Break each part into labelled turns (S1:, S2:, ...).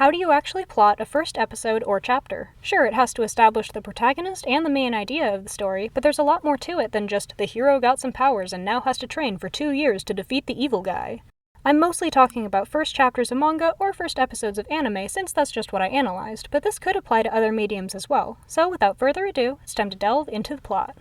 S1: How do you actually plot a first episode or chapter? Sure, it has to establish the protagonist and the main idea of the story, but there's a lot more to it than just the hero got some powers and now has to train for 2 years to defeat the evil guy. I'm mostly talking about first chapters of manga or first episodes of anime since that's just what I analyzed, but this could apply to other mediums as well. So without further ado, it's time to delve into the plot.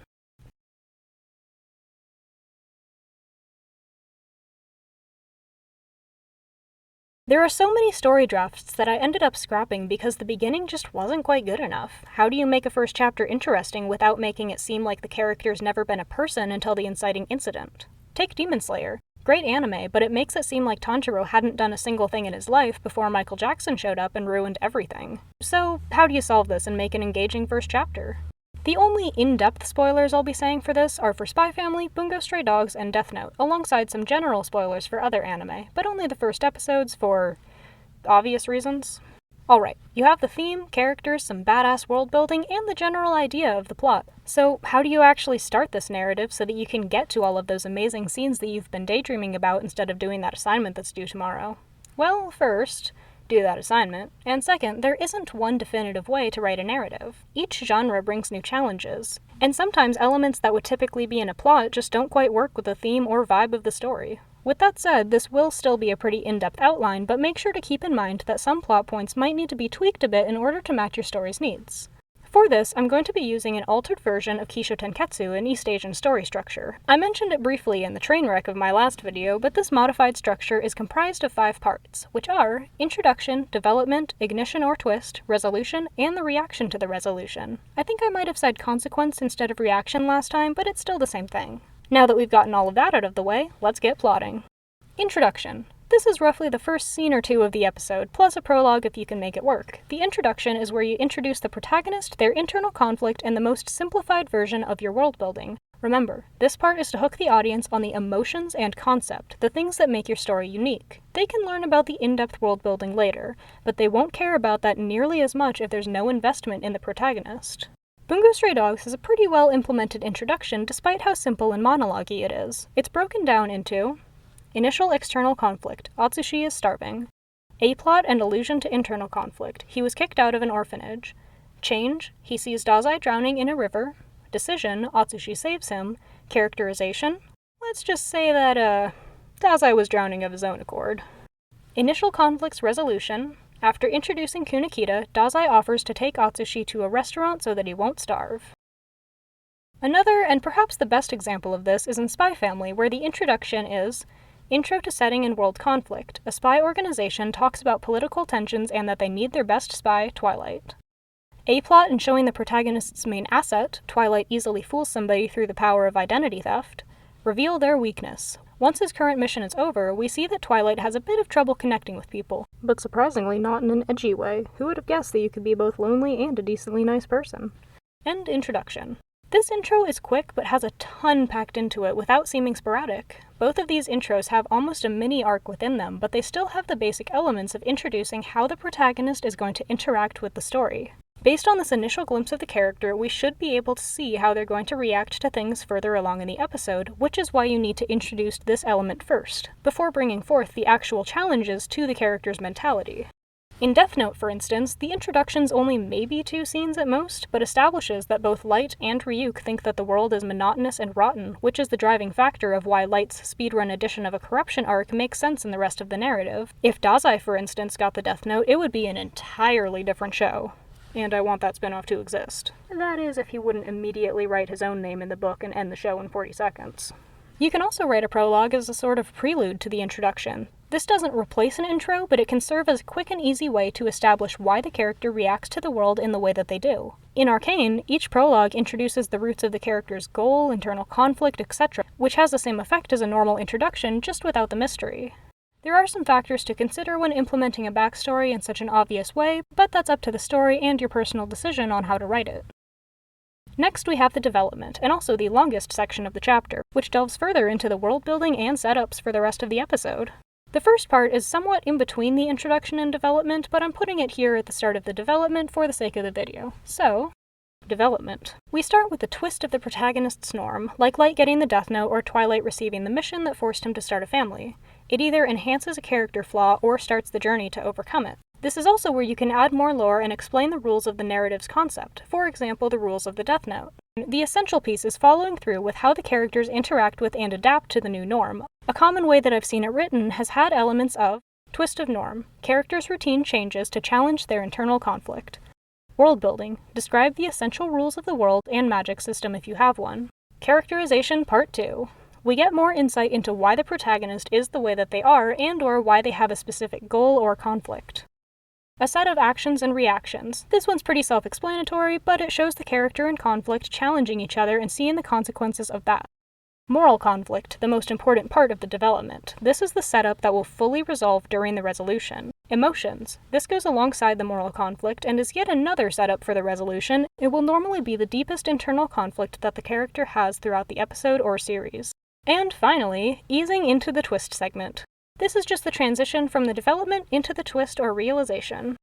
S1: There are so many story drafts that I ended up scrapping because the beginning just wasn't quite good enough. How do you make a first chapter interesting without making it seem like the character's never been a person until the inciting incident? Take Demon Slayer. Great anime, but it makes it seem like Tanjiro hadn't done a single thing in his life before Michael Jackson showed up and ruined everything. So, how do you solve this and make an engaging first chapter? The only in-depth spoilers I'll be saying for this are for Spy Family, Bungo Stray Dogs, and Death Note, alongside some general spoilers for other anime, but only the first episodes for obvious reasons. Alright, you have the theme, characters, some badass world building, and the general idea of the plot. So how do you actually start this narrative so that you can get to all of those amazing scenes that you've been daydreaming about instead of doing that assignment that's due tomorrow? Well, first, do that assignment, and second, there isn't one definitive way to write a narrative. Each genre brings new challenges, and sometimes elements that would typically be in a plot just don't quite work with the theme or vibe of the story. With that said, this will still be a pretty in-depth outline, but make sure to keep in mind that some plot points might need to be tweaked a bit in order to match your story's needs. For this, I'm going to be using an altered version of Kisho Tenketsu, an East Asian story structure. I mentioned it briefly in the train wreck of my last video, but this modified structure is comprised of 5 parts, which are Introduction, Development, Ignition or Twist, Resolution, and the reaction to the resolution. I think I might have said consequence instead of reaction last time, but it's still the same thing. Now that we've gotten all of that out of the way, let's get plotting. Introduction. This is roughly the first scene or two of the episode, plus a prologue if you can make it work. The introduction is where you introduce the protagonist, their internal conflict, and the most simplified version of your world building. Remember, this part is to hook the audience on the emotions and concept, the things that make your story unique. They can learn about the in-depth world building later, but they won't care about that nearly as much if there's no investment in the protagonist. Bungo Stray Dogs has a pretty well implemented introduction despite how simple and monologue-y it is. It's broken down into initial external conflict, Atsushi is starving. A-plot and allusion to internal conflict, he was kicked out of an orphanage. Change, he sees Dazai drowning in a river. Decision, Atsushi saves him. Characterization, let's just say that, Dazai was drowning of his own accord. Initial conflict's resolution, after introducing Kunikita, Dazai offers to take Atsushi to a restaurant so that he won't starve. Another, and perhaps the best example of this, is in Spy Family, where the introduction is Intro to Setting and World Conflict. A spy organization talks about political tensions and that they need their best spy, Twilight. A-plot in showing the protagonist's main asset, Twilight easily fools somebody through the power of identity theft. Reveal their weakness. Once his current mission is over, we see that Twilight has a bit of trouble connecting with people, but surprisingly not in an edgy way. Who would have guessed that you could be both lonely and a decently nice person? End introduction. This intro is quick, but has a ton packed into it without seeming sporadic. Both of these intros have almost a mini arc within them, but they still have the basic elements of introducing how the protagonist is going to interact with the story. Based on this initial glimpse of the character, we should be able to see how they're going to react to things further along in the episode, which is why you need to introduce this element first, before bringing forth the actual challenges to the character's mentality. In Death Note, for instance, the introduction's only maybe 2 scenes at most, but establishes that both Light and Ryuk think that the world is monotonous and rotten, which is the driving factor of why Light's speedrun edition of a corruption arc makes sense in the rest of the narrative. If Dazai, for instance, got the Death Note, it would be an entirely different show. And I want that spin-off to exist. That is, if he wouldn't immediately write his own name in the book and end the show in 40 seconds. You can also write a prologue as a sort of prelude to the introduction. This doesn't replace an intro, but it can serve as a quick and easy way to establish why the character reacts to the world in the way that they do. In Arcane, each prologue introduces the roots of the character's goal, internal conflict, etc., which has the same effect as a normal introduction, just without the mystery. There are some factors to consider when implementing a backstory in such an obvious way, but that's up to the story and your personal decision on how to write it. Next, we have the development, and also the longest section of the chapter, which delves further into the world building and setups for the rest of the episode. The first part is somewhat in between the introduction and development, but I'm putting it here at the start of the development for the sake of the video. So, development. We start with the twist of the protagonist's norm, like Light getting the Death Note or Twilight receiving the mission that forced him to start a family. It either enhances a character flaw or starts the journey to overcome it. This is also where you can add more lore and explain the rules of the narrative's concept, for example, the rules of the Death Note. The essential piece is following through with how the characters interact with and adapt to the new norm. A common way that I've seen it written has had elements of twist of norm, characters' routine changes to challenge their internal conflict. World building, describe the essential rules of the world and magic system if you have one. Characterization Part 2. We get more insight into why the protagonist is the way that they are and/or why they have a specific goal or conflict. A set of actions and reactions. This one's pretty self-explanatory, but it shows the character in conflict challenging each other and seeing the consequences of that. Moral conflict, the most important part of the development. This is the setup that will fully resolve during the resolution. Emotions. This goes alongside the moral conflict and is yet another setup for the resolution. It will normally be the deepest internal conflict that the character has throughout the episode or series. And finally, easing into the twist segment. This is just the transition from the development into the twist or realization.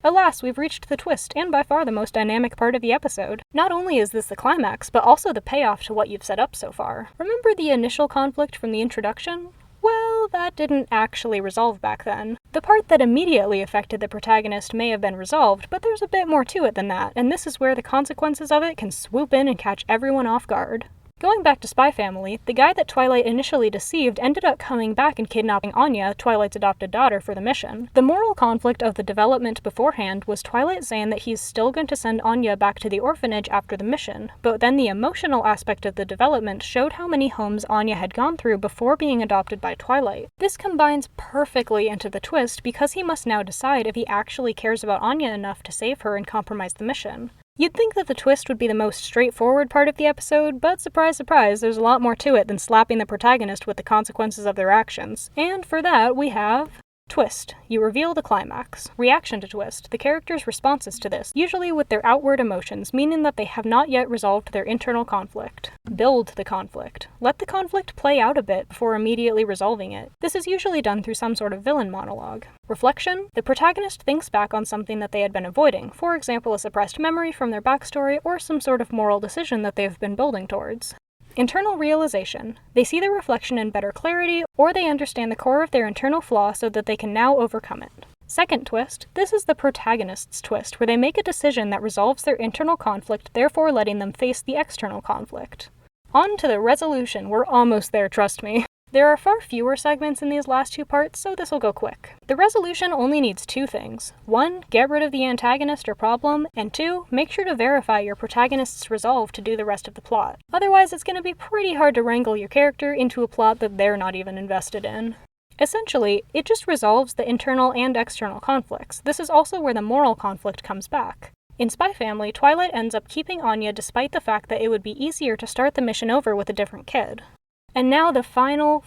S1: Alas, we've reached the twist, and by far the most dynamic part of the episode. Not only is this the climax, but also the payoff to what you've set up so far. Remember the initial conflict from the introduction? Well, that didn't actually resolve back then. The part that immediately affected the protagonist may have been resolved, but there's a bit more to it than that, and this is where the consequences of it can swoop in and catch everyone off guard. Going back to Spy Family, the guy that Twilight initially deceived ended up coming back and kidnapping Anya, Twilight's adopted daughter, for the mission. The moral conflict of the development beforehand was Twilight saying that he's still going to send Anya back to the orphanage after the mission, but then the emotional aspect of the development showed how many homes Anya had gone through before being adopted by Twilight. This combines perfectly into the twist because he must now decide if he actually cares about Anya enough to save her and compromise the mission. You'd think that the twist would be the most straightforward part of the episode, but surprise, surprise, there's a lot more to it than slapping the protagonist with the consequences of their actions. And for that, we have twist. You reveal the climax. Reaction to twist. The characters' responses to this, usually with their outward emotions, meaning that they have not yet resolved their internal conflict. Build the conflict. Let the conflict play out a bit before immediately resolving it. This is usually done through some sort of villain monologue. Reflection. The protagonist thinks back on something that they had been avoiding, for example a suppressed memory from their backstory or some sort of moral decision that they've been building towards. Internal realization. They see the reflection in better clarity, or they understand the core of their internal flaw so that they can now overcome it. Second twist. This is the protagonist's twist, where they make a decision that resolves their internal conflict, therefore letting them face the external conflict. On to the resolution. We're almost there, trust me. There are far fewer segments in these last two parts, so this will go quick. The resolution only needs two things. 1. Get rid of the antagonist or problem, and 2. Make sure to verify your protagonist's resolve to do the rest of the plot. Otherwise, it's going to be pretty hard to wrangle your character into a plot that they're not even invested in. Essentially, it just resolves the internal and external conflicts. This is also where the moral conflict comes back. In Spy Family, Twilight ends up keeping Anya despite the fact that it would be easier to start the mission over with a different kid. And now the final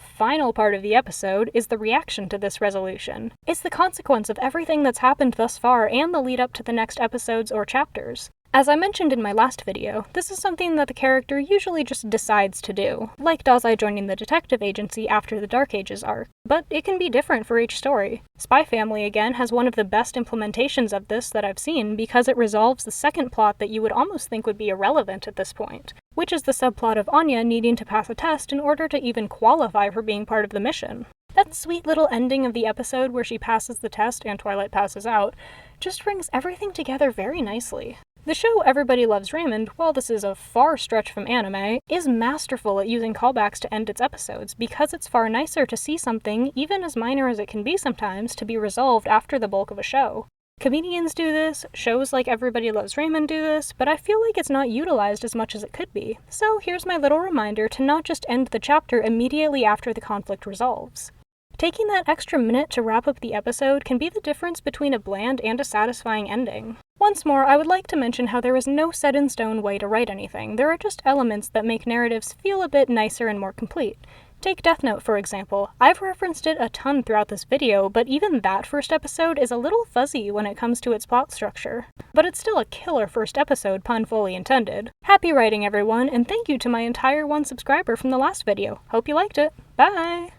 S1: part of the episode is the reaction to this resolution. It's the consequence of everything that's happened thus far and the lead up to the next episodes or chapters. As I mentioned in my last video, this is something that the character usually just decides to do, like Dazai joining the detective agency after the Dark Ages arc, but it can be different for each story. Spy Family, again, has one of the best implementations of this that I've seen because it resolves the second plot that you would almost think would be irrelevant at this point, which is the subplot of Anya needing to pass a test in order to even qualify for being part of the mission. That sweet little ending of the episode where she passes the test and Twilight passes out just brings everything together very nicely. The show Everybody Loves Raymond, while this is a far stretch from anime, is masterful at using callbacks to end its episodes because it's far nicer to see something, even as minor as it can be sometimes, to be resolved after the bulk of a show. Comedians do this, shows like Everybody Loves Raymond do this, but I feel like it's not utilized as much as it could be. So here's my little reminder to not just end the chapter immediately after the conflict resolves. Taking that extra minute to wrap up the episode can be the difference between a bland and a satisfying ending. Once more, I would like to mention how there is no set-in-stone way to write anything. There are just elements that make narratives feel a bit nicer and more complete. Take Death Note, for example. I've referenced it a ton throughout this video, but even that first episode is a little fuzzy when it comes to its plot structure. But it's still a killer first episode, pun fully intended. Happy writing, everyone, and thank you to my entire 1 subscriber from the last video. Hope you liked it. Bye!